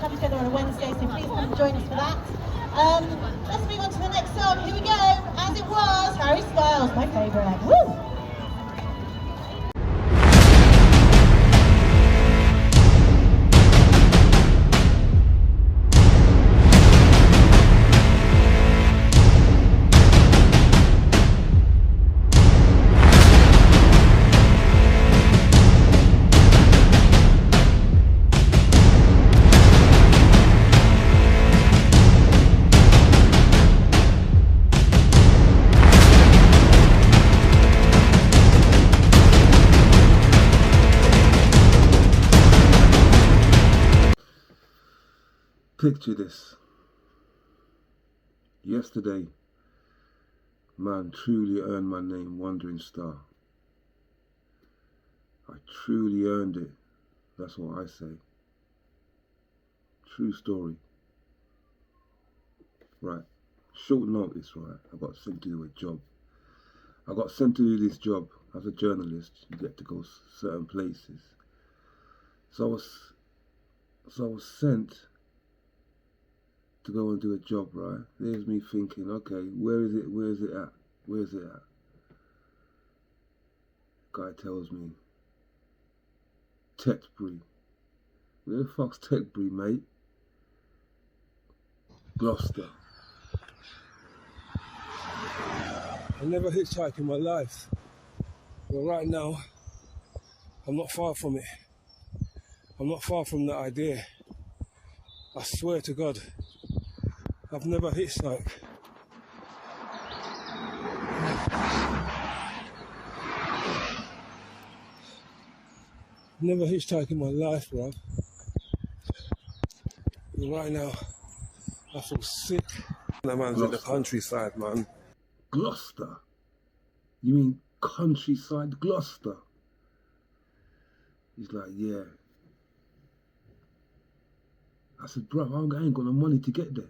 come together on a Wednesday, so please come and join us for that. Let's move on to the next song. Here we go. As It Was, Harry Styles, my favourite. Woo! Picture this. Yesterday, man truly earned my name, Wandering Star. I truly earned it. That's what I say. True story. Right. Short notice, right? I got sent to do a job. I got sent to do this job as a journalist. You get to go certain places. So I was sent to go and do a job, right? There's me thinking, okay, where is it at? Guy tells me, TETBURY. Where the fuck's TETBURY, mate? Gloucester. I never hitchhiked in my life, but right now, I'm not far from it. I'm not far from that idea. I swear to God, I've never hitchhiked. Never hitchhiked in my life, bro. And right now, I feel sick. That man's in the countryside, man. Gloucester? You mean countryside Gloucester? He's like, yeah. I said, bro, I ain't got no money to get there.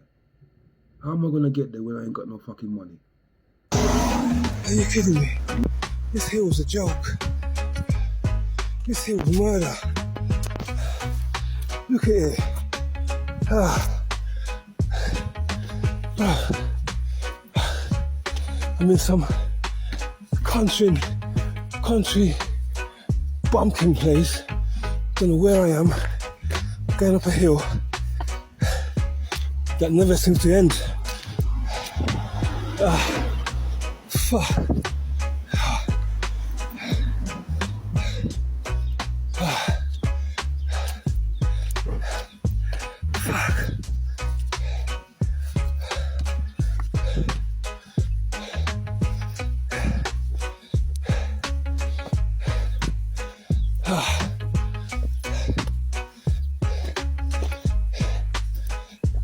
How am I gonna get there when I ain't got no fucking money? Are you kidding me? This hill's a joke. This hill's murder. Look at it. I'm in some country bumpkin place. Don't know where I am. Going up a hill that never seems to end. Fuck.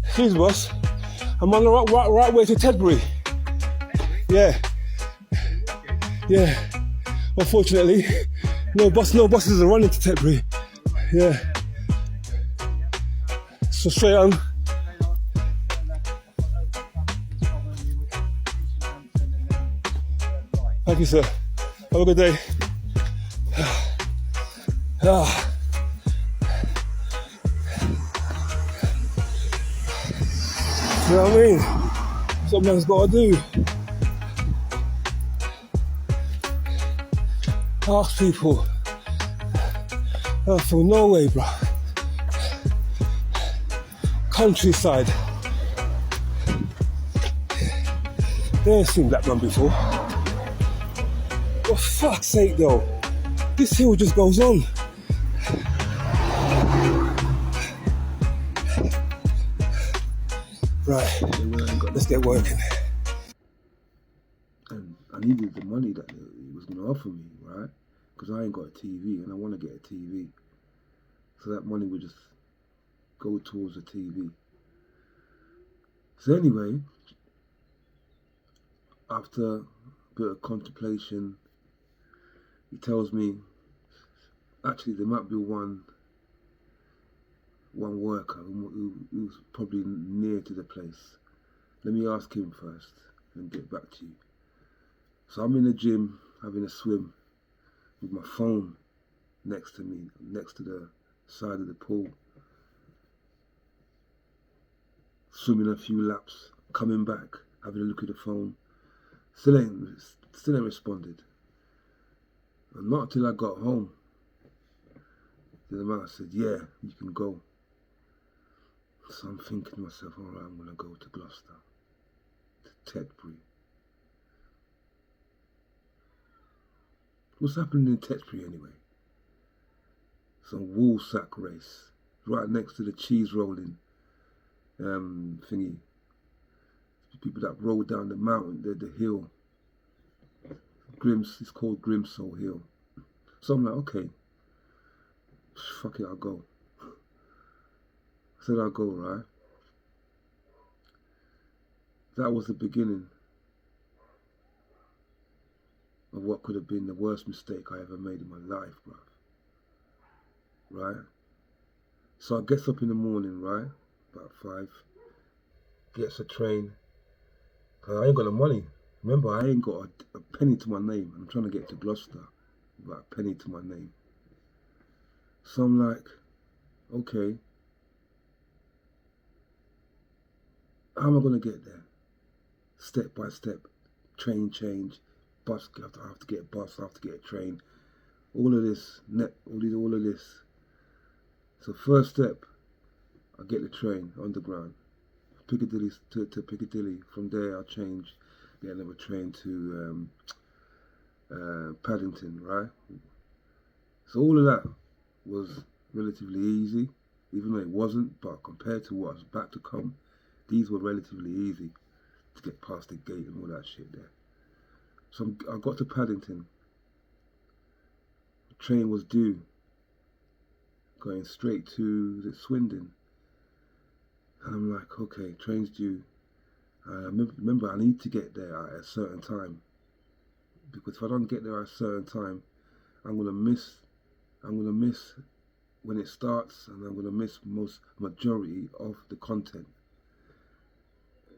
Excuse boss, I'm on the right way to TETBURY. Yeah. Unfortunately, no buses are running to TETBURY. Yeah. So straight on. Thank you, sir. Have a good day. You know what I mean? Something's got to do. Ask people. I feel no way, bro. Countryside. They ain't seen that one before. For fuck's sake, though. This hill just goes on. Right, let's get working. And I needed the money that he was going to offer me, right? Because I ain't got a TV and I want to get a TV. So that money would just go towards the TV. So anyway, after a bit of contemplation, he tells me, actually there might be one worker who's probably near to the place. Let me ask him first and get back to you. So I'm in the gym having a swim with my phone next to me, next to the side of the pool. swimming a few laps, coming back, having a look at the phone. Still ain't responded. And not until I got home. The man said, yeah, you can go. So I'm thinking to myself, all right, I'm going to go to Gloucester, to TETBURY. What's happening in TETBURY anyway? Some wool sack race, right next to the cheese rolling thingy. People that roll down the mountain, the hill. It's called Grimsole Hill. So I'm like, okay, fuck it, I'll go. I said I'll go, right? That was the beginning of what could have been the worst mistake I ever made in my life, bruv. Right? So I gets up in the morning, right? About 5. Gets a train. I ain't got the money. Remember, I ain't got a penny to my name. I'm trying to get to Gloucester. About a penny to my name. So I'm like, okay. How am I going to get there? Step by step. Train change. Bus, I have to get a bus. I have to get a train. All of this. All of this. So first step, I get the train underground. Piccadilly to Piccadilly. From there I'll change, get another train to Paddington, right? So all of that was relatively easy, even though it wasn't, but compared to what was about to come, these were relatively easy to get past the gate and all that shit there. So I got to Paddington. The train was due, going straight to the Swindon. And I'm like, okay, train's due. Remember, I need to get there at a certain time. Because if I don't get there at a certain time, I'm gonna miss when it starts, and I'm gonna miss majority of the content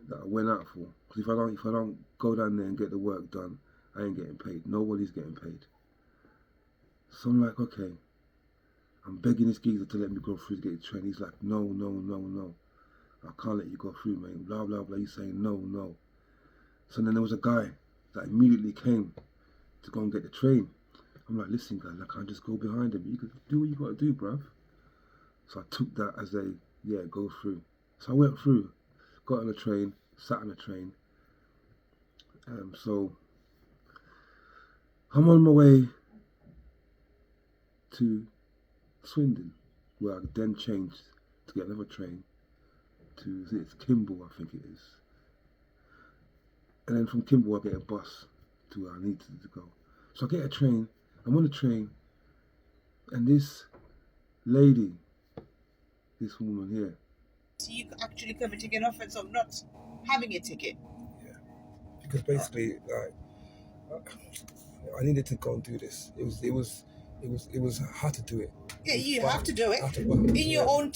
that I went out for. Because if I don't go down there and get the work done, I ain't getting paid. Nobody's getting paid. So I'm like, okay. I'm begging this geezer to let me go through to get the train. He's like, no. I can't let you go through, mate. Blah, blah, blah. He's saying, no. So then there was a guy that immediately came to go and get the train. I'm like, listen, guys, I can't just go behind him. You could do what you got to do, bruv. So I took that as a, yeah, go through. So I went through, got on the train, sat on the train. So I'm on my way to Swindon, where I then changed to get another train to, it's Kimball, I think it is. And then from Kimball I get a bus to where I need to go. So I get a train, I'm on the train, and this lady, this woman here. So you actually committing an offence of not having a ticket? Yeah, because basically, I needed to go and do this. It was hard to do it. Yeah, you have to do it in your own,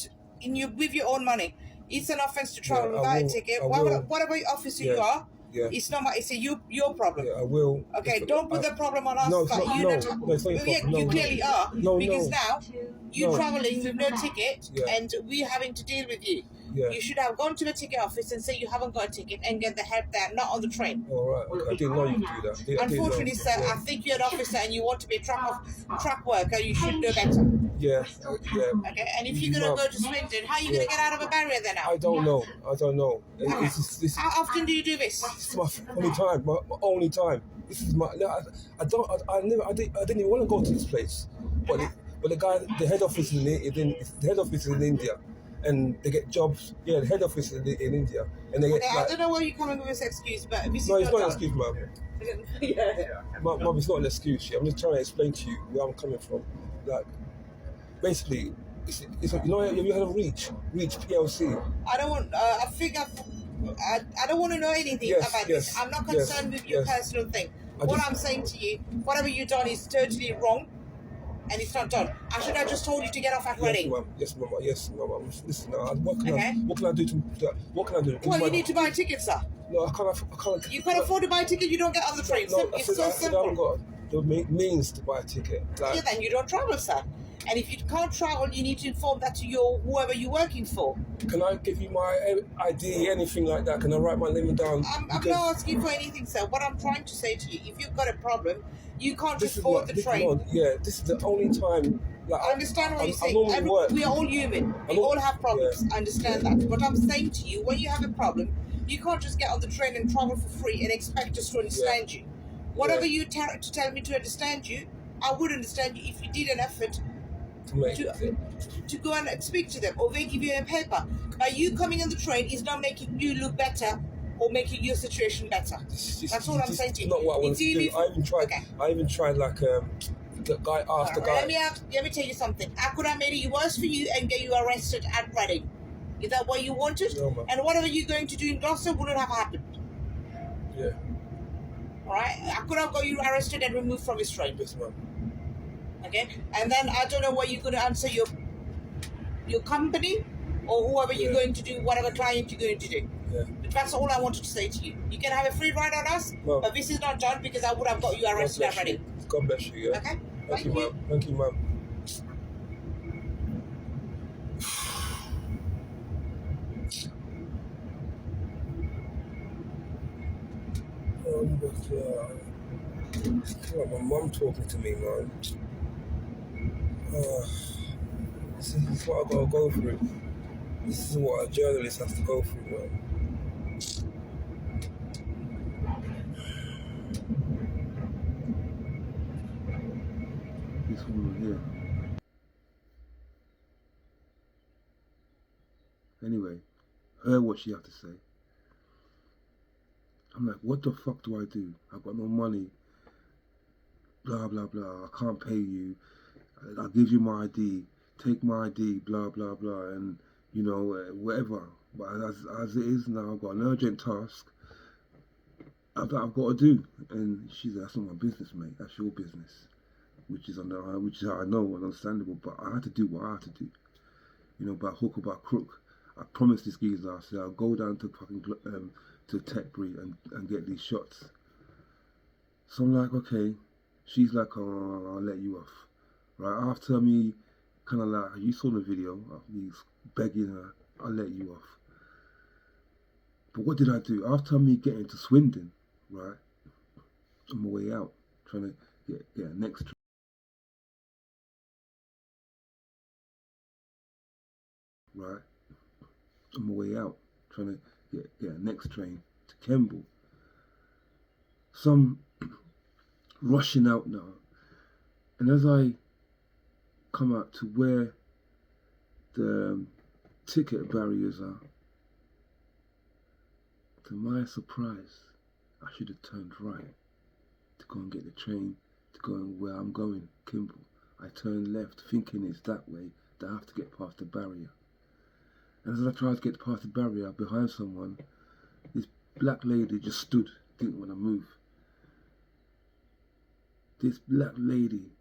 with your own money. It's an offence to travel without a ticket. Whatever officer you are, it's not it's your problem. Yeah, I will. Okay, don't put the problem on us. No, it's not, it's not your problem. You clearly are. Because now you're travelling with no ticket, and we're having to deal with you. Yeah. You should have gone to the ticket office and say you haven't got a ticket and get the help there, not on the train. All right, okay. I didn't know you could do that. Unfortunately, sir, I think you're an officer and you want to be a truck worker. You should know better. Yeah. Okay, and if you're going to go to Swindon, how are you going to get out of a barrier then now? I don't know. How often do you do this? It's my only time. This is my. I didn't even want to go to this place, but the guy, the head office is in India, and they get jobs. Yeah, the head office is in India, and they get. Okay, I don't know where you're coming with this excuse, but this is no, it's not an job. excuse, ma'am. Ma'am, it's not an excuse. I'm just trying to explain to you where I'm coming from. Like, basically, it's you know, have you heard of Reach PLC? I don't want. I don't want to know anything about this. I'm not concerned with your personal thing. I'm saying to you, whatever you've done is totally wrong, and it's not done. I should have just told you to get off at ready. Yes, ma'am. Listen, what can I do? Well, you need to buy tickets, sir. No, I can't. You can't afford to buy a ticket. You don't get on the train. No, It's so simple. I haven't got the means to buy a ticket. Yeah, then you don't travel, sir. And if you can't travel, you need to inform that to whoever you're working for. Can I give you my ID, anything like that? Can I write my name down? I'm not asking for anything, sir. What I'm trying to say to you, if you've got a problem, you can't just board the train. This is the only time. Like, I understand what you're saying. We are all human. We all have problems. I understand that. But I'm saying to you, when you have a problem, you can't just get on the train and travel for free and expect us to understand you. Whatever you to tell me to understand you, I would understand you if you did an effort to go and speak to them, or they give you a paper. By you coming on the train is not making you look better or making your situation better. That's all I'm saying to you. Not what I want to do. I even tried. Okay. I even tried like the guy asked the guy. Let me tell you something. I could have made it worse for you and get you arrested at Reading. Is that what you wanted? No, and whatever you're going to do in Gloucester wouldn't have happened. Yeah. All right. I could have got you arrested and removed from his train. Yes, ma'am. Okay. And then I don't know what you're going to answer your company or whoever you're going to do, whatever client you're going to do. Yeah. But that's all I wanted to say to you. You can have a free ride on us, but this is not done because I would have got you arrested already. God bless you. Yeah. Okay. Thank you, ma'am. Thank you, ma'am. But my mum talking to me, man. This is what I gotta go through. This is what a journalist has to go through, man. This woman here. Anyway, heard what she had to say. I'm like, what the fuck do I do? I've got no money. Blah, blah, blah. I can't pay you. I'll give you my ID. Take my ID. Blah, blah, blah. And, you know, whatever. But as it is now, I've got an urgent task I've got to do. And she said, that's not my business, mate. That's your business. Which is how I know, understandable. But I had to do what I had to do. You know, by hook or by crook. I promised this geezer, I said, I'll go down to fucking to TETBURY and get these shots. So I'm like, okay. She's like, oh, I'll let you off. Right, after me, kind of like, you saw the video of me begging her, I'll let you off. But what did I do? After me getting to Swindon, right, on my way out, trying to get a next train. Right, on my way out, trying to get a next train to Kemble. Some rushing out now, and as I come out to where the ticket barriers are, to my surprise, I should have turned right to go and get the train to go where I'm going, Kimble. I turned left thinking it's that way, that I have to get past the barrier. And as I tried to get past the barrier behind someone, this black lady just stood, didn't want to move. This black lady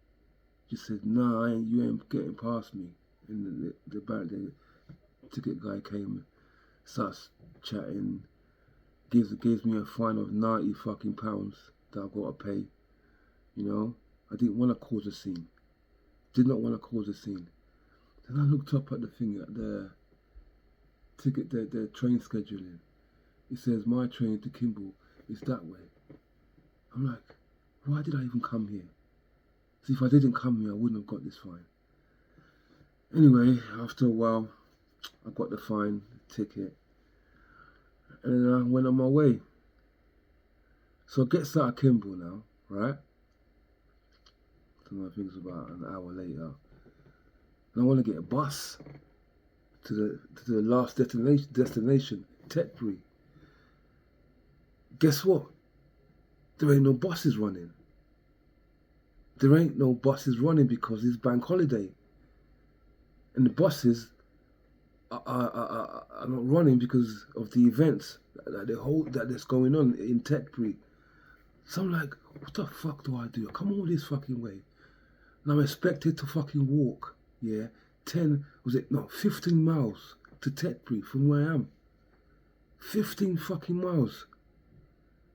just said, "No, you ain't getting past me." And the ticket guy came, starts chatting, gives me a fine of £90 fucking that I've got to pay. You know, I didn't want to cause a scene. Did not want to cause a scene. Then I looked up at the thing at the ticket, the train scheduling. It says my train to Kimble is that way. I'm like, why did I even come here? See, if I didn't come here, I wouldn't have got this fine. Anyway, after a while, I got the fine, the ticket, and I went on my way. So I get out of Kimble now, right? I think it's about an hour later. And I want to get a bus to the last destination, TETBURY. Guess what? There ain't no buses running. There ain't no buses running because it's bank holiday. And the buses are not running because of the events that's going on in TETBURY. So I'm like, what the fuck do I do? I come all this fucking way. And I'm expected to fucking walk, 15 miles to TETBURY from where I am. 15 fucking miles.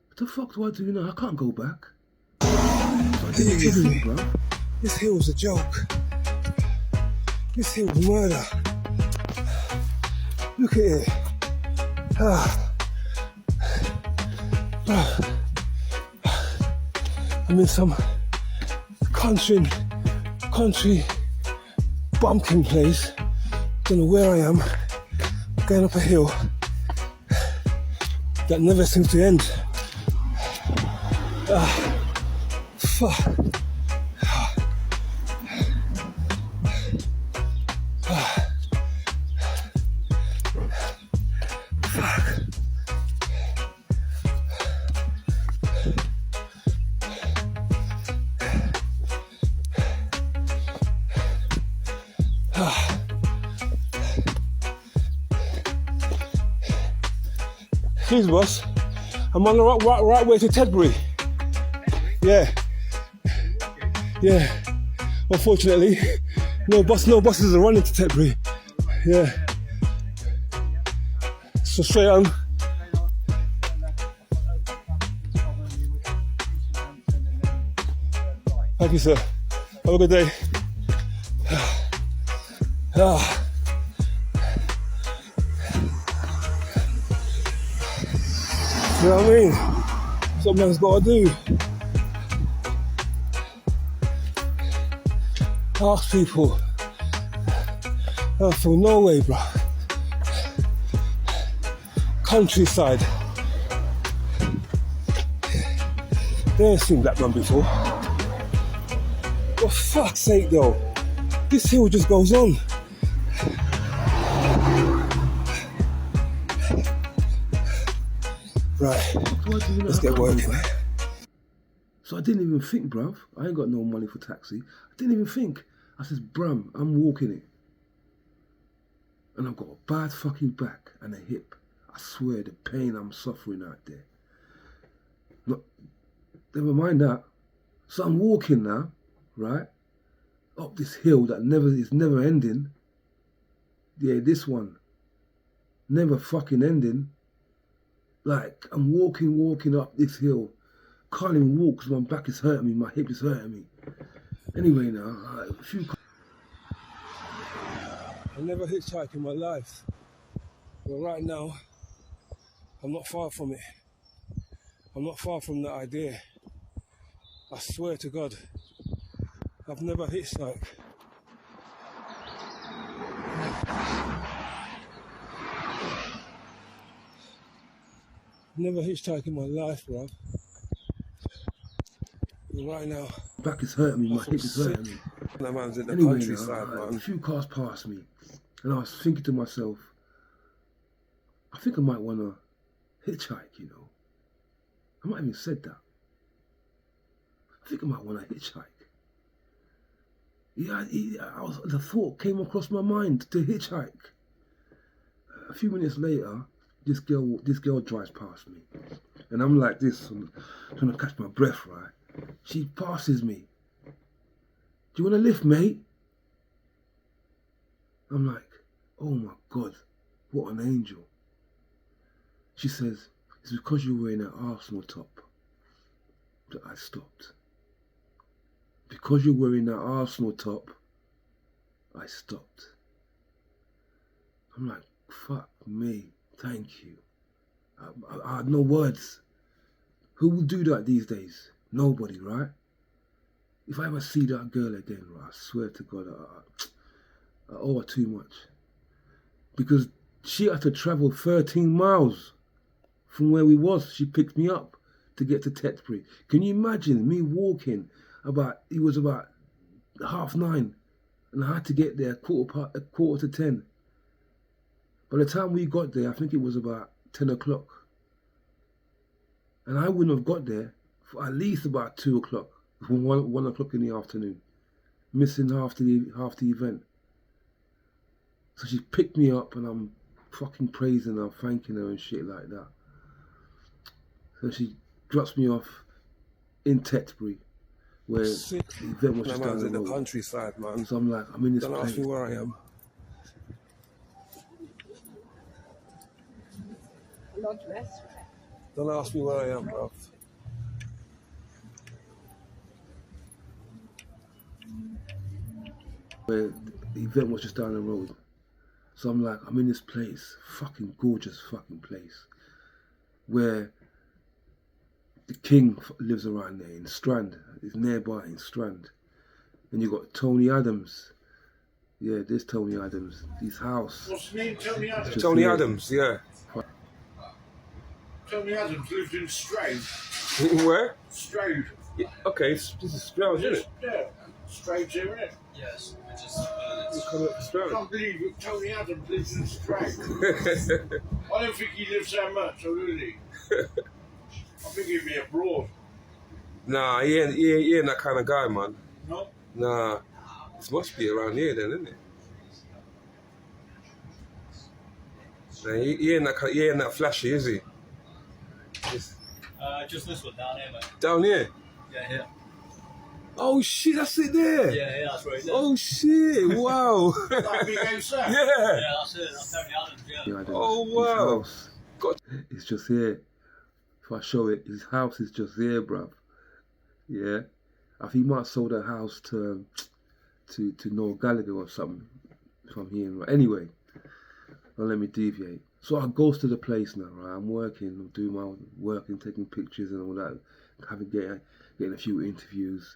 What the fuck do I do now? I can't go back. So I didn't bro. This hill's a joke. This here was murder. Look at it. I'm in some country bumpkin place. Don't know where I am. Going up a hill that never seems to end. Fuck. Please, boss. I'm on the right way to TETBURY. Yeah. Yeah. Unfortunately, no buses are running to TETBURY. Yeah. So straight on. Thank you, sir. Have a good day. You know what I mean? Something's got to do. Ask people. I feel no way, bro. Countryside. They ain't seen that one before. For fuck's sake, though. This hill just goes on. Right, let's get working. So I didn't even think, bruv. I ain't got no money for taxi. I didn't even think. I says, bruv, I'm walking it. And I've got a bad fucking back and a hip. I swear, the pain I'm suffering out there. Look, never mind that. So I'm walking now, right? Up this hill that is never ending. Yeah, this one. Never fucking ending. Like, I'm walking up this hill. Can't even walk because my back is hurting me, my hip is hurting me. Anyway now, a few... I never hitchhiked in my life. But right now, I'm not far from it. I'm not far from that idea. I swear to God, I've never hitchhiked. Never hitchhiked in my life, bro. Right now, back is hurting me, my hip is hurting me. That man's in the Anyway, countryside, man. A few cars passed me, and I was thinking to myself, I think I might want to hitchhike, you know. I might even said that. I think I might want to hitchhike. Yeah, the thought came across my mind to hitchhike. A few minutes later, this girl drives past me, and I'm like this, trying to catch my breath, right? She passes me. Do you want a lift, mate? I'm like, oh my God, what an angel. She says, it's because you're wearing an Arsenal top that I stopped. Because you're wearing that Arsenal top, I stopped. I'm like, fuck me, thank you. I had no words. Who will do that these days? Nobody, right? If I ever see that girl again, right, I swear to God, I owe her too much. Because she had to travel 13 miles from where we was. She picked me up to get to TETBURY. Can you imagine me walking it was about 9:30, and I had to get there quarter to 10. By the time we got there, I think it was about 10 o'clock. And I wouldn't have got there for at least about 2 o'clock, 1 o'clock in the afternoon, missing half the event. So she picked me up, and I'm fucking praising her, thanking her and shit like that. So she drops me off in TETBURY, where the event was just down the road. In the countryside, man. So I'm like, I'm in this place. Don't ask me where I am. Don't ask me where I am, bro. Where the event was just down the road. So I'm like, I'm in this place, fucking gorgeous fucking place, where the king lives around there in Strand. It's nearby in Strand. And you got Tony Adams. Yeah, there's Tony Adams. His house. What's his name? Tony Adams? Tony Adams, yeah. Tony Adams lived in Strode. Where? Strode. Yeah, okay, this is Stroud, isn't it? Yeah. Strode's here, isn't it? Yes, which is I can't believe that Tony Adams lives in Strode. I don't think he lives that much, or does he? I think he'd be abroad. Nah, he ain't that kind of guy, man. No? Nah, it must be around here then, isn't it? Nah, he ain't that flashy, is he? just this one down here, mate. Down here? Yeah, here. Oh shit, that's it there. Yeah, that's right there. Oh shit, wow. That big house there? Yeah. Yeah, that's it. That's Tony Adams, yeah. Oh wow. His house, it's just here. If I show it, his house is just here, bruv. Yeah. I think he might have sold a house to Noel Gallagher or something, if I'm hearing right. Anyway, don't let me deviate. So I goes to the place now, right? I'm working, I'm doing my work and taking pictures and all that, getting a few interviews.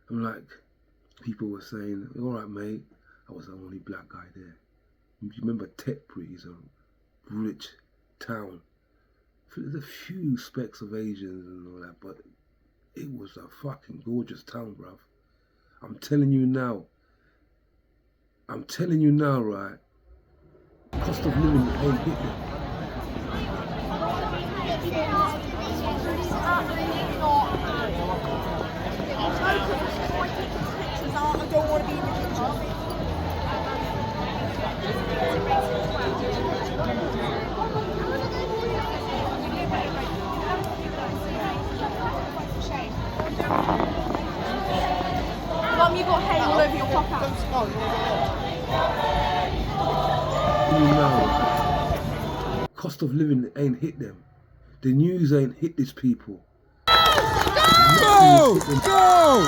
I'm like, people were saying, all right, mate, I was the only black guy there. You remember TETBURY is a rich town. There's a few specks of Asians and all that, but it was a fucking gorgeous town, bruv. I'm telling you now, right, cost of living ain't hit them. I don't want to be in the picture. Mum, you got hay all over your pocket. You know, cost of living ain't hit them. The news ain't hit these people. Go! Go!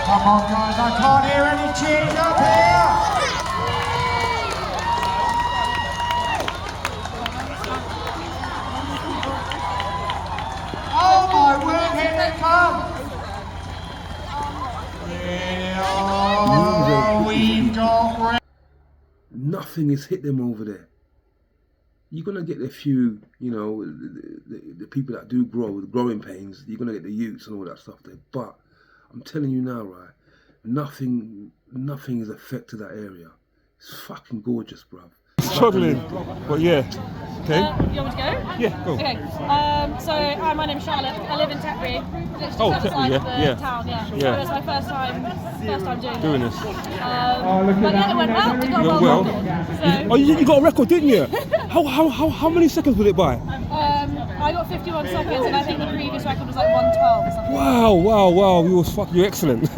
Come on, guys, I can't hear any cheers up here. Oh my word, here they come. Oh, we've got... Nothing has hit them over there. You're going to get a few, you know, the people that do grow, the growing pains, you're going to get the youths and all that stuff there. But I'm telling you now, right, nothing has affected that area. It's fucking gorgeous, bruv. Struggling, but yeah. Okay. You want me to go? Yeah, go. Okay. So my name's Charlotte. I live in TETBURY. Just Oh, outside TETBURY, of the yeah. town, yeah. Yeah. So it's my first time doing this. But yeah, it went well. It got well. So, Oh, you got a record, didn't you? How many seconds would it by? I got 51 seconds, and I think the previous record was like 112 or something. Wow! You're excellent.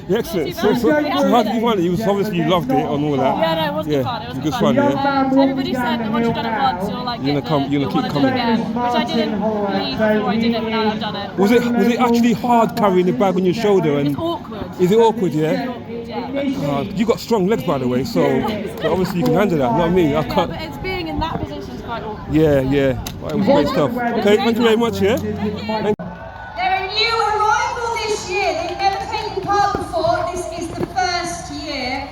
You're excellent. Not too bad. So how did you find it? You loved it and all that. Yeah, no, it was good fun. It was good fun. Yeah. Everybody said that once you've done it once, you'll like You're gonna keep coming. Again, which I didn't believe before I did it, but now I've done it. Was it actually hard carrying the bag on your shoulder? And it's awkward. Is it awkward? Yeah. It's awkward, yeah. You got strong legs, by the way, so obviously you can handle that. Not me. I Yeah, can't. but it's being in that position is quite awkward. Yeah. Well, it was great stuff. Okay, thank you very much. Yeah. Thank you. They're a new arrival this year. They've never taken part before. This is the first year.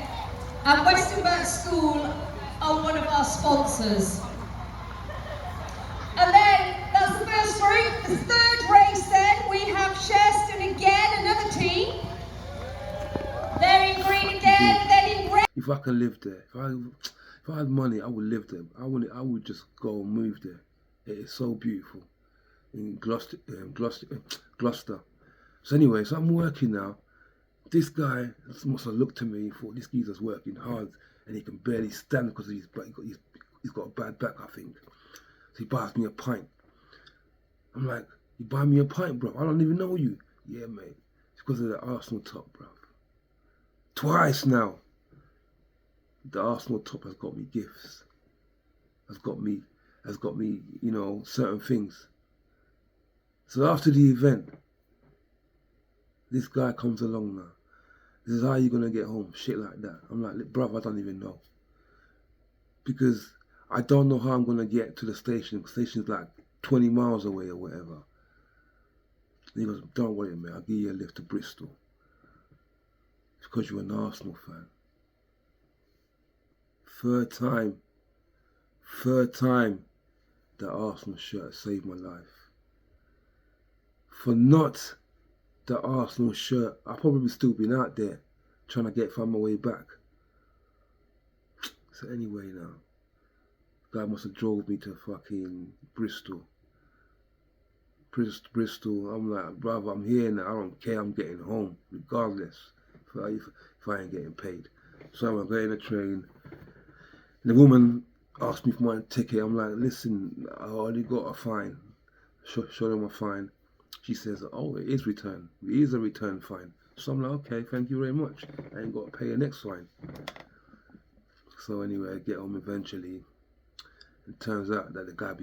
And Western Burke School are one of our sponsors. And then, that's the first group. The third race then, we have Sherston again, another team. They're in green again, then in red. If I could live there, If I had money, I would live there. I would just go and move there. It is so beautiful in Gloucester. So anyway, so I'm working now. This guy must have looked at me and thought this geezer's working hard and he can barely stand because he's got a bad back, I think. So he buys me a pint. I'm like, you buy me a pint, bro? I don't even know you. Yeah, mate. It's because of the Arsenal top, bro. Twice now. The Arsenal top has got me gifts. Has got me, you know, certain things. So after the event, this guy comes along now. This is how you're gonna get home, shit like that. I'm like, bruv, I don't even know. Because I don't know how I'm gonna get to the station. The station's like 20 miles away or whatever. And he goes, don't worry, mate, I'll give you a lift to Bristol. It's because you're an Arsenal fan. Third time that Arsenal shirt saved my life. For not the Arsenal shirt, I probably still been out there trying to find my way back. So anyway now, the guy must have drove me to fucking Bristol. Bristol, I'm like, brother, I'm here now, I don't care, I'm getting home, regardless, if I ain't getting paid. So I'm getting a train. The woman asked me for my ticket. I'm like, listen, I already got a fine. Show them a fine. She says, oh, it is return. It is a return fine. So I'm like, okay, thank you very much. I ain't got to pay the next fine. So anyway, I get home eventually. It turns out that the guy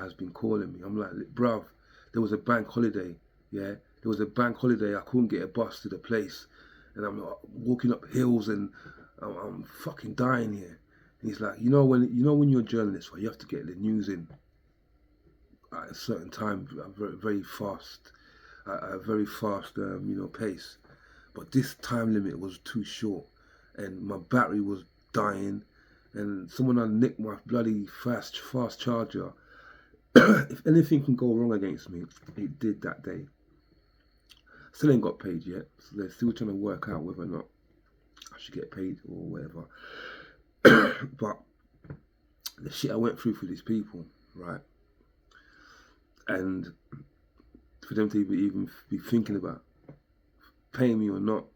has been calling me. I'm like, bruv, there was a bank holiday. Yeah, there was a bank holiday. I couldn't get a bus to the place. And I'm walking up hills and I'm fucking dying here. And he's like, you know when you're a journalist, right, you have to get the news in at a certain time, very fast, a very fast, you know, pace. But this time limit was too short, and my battery was dying, and someone had nicked my bloody fast charger. If anything can go wrong against me, it did that day. Still ain't got paid yet, so they're still trying to work out whether or not I should get paid or whatever. But the shit I went through for these people, right? And for them to even be thinking about paying me or not,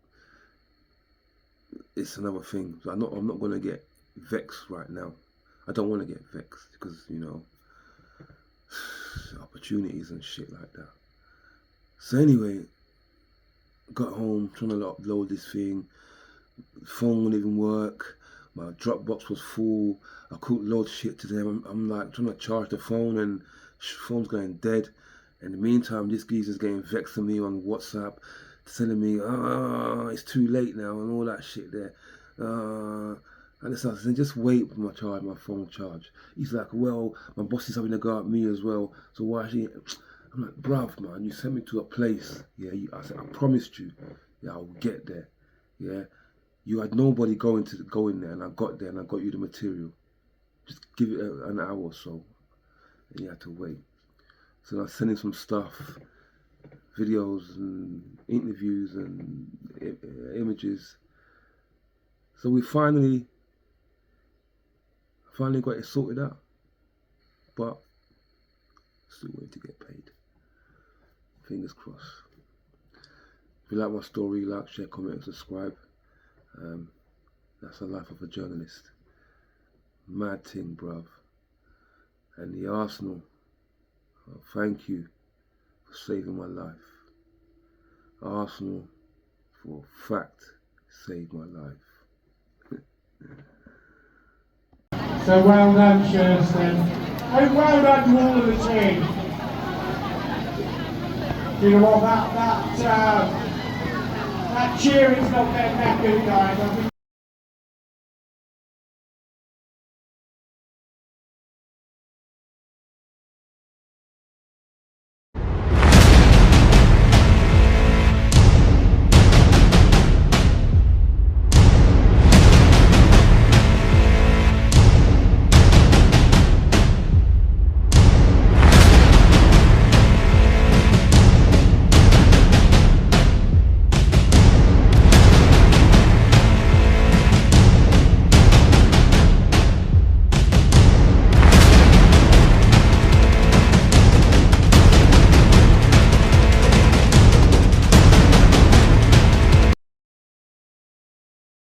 it's another thing. So I'm not going to get vexed right now. I don't want to get vexed because, you know, opportunities and shit like that. So anyway, got home, trying to upload this thing. Phone wouldn't even work. My Dropbox was full. I couldn't load shit to them. I'm like trying to charge the phone and phone's going dead. In the meantime, this geezer's getting vexed at me on WhatsApp, telling me, it's too late now and all that shit there. And I said, just wait for my phone charge. He's like, well, my boss is having a go at me as well. So why is she? I'm like, bruv, man, you sent me to a place. Yeah, I said, I promised you. Yeah, I'll get there. Yeah. You had nobody go in there, and I got there and I got you the material. Just give it an hour or so, and you had to wait. So I was sending some stuff, videos and interviews and images. So we finally got it sorted out, but still waiting to get paid. Fingers crossed. If you like my story, like, share, comment, and subscribe. That's the life of a journalist. Mad thing, bruv. And the Arsenal, thank you for saving my life. Arsenal, for a fact, saved my life. So well done, Shersten. And well done to all of the team. You know what, that cheering's not getting that good, guys.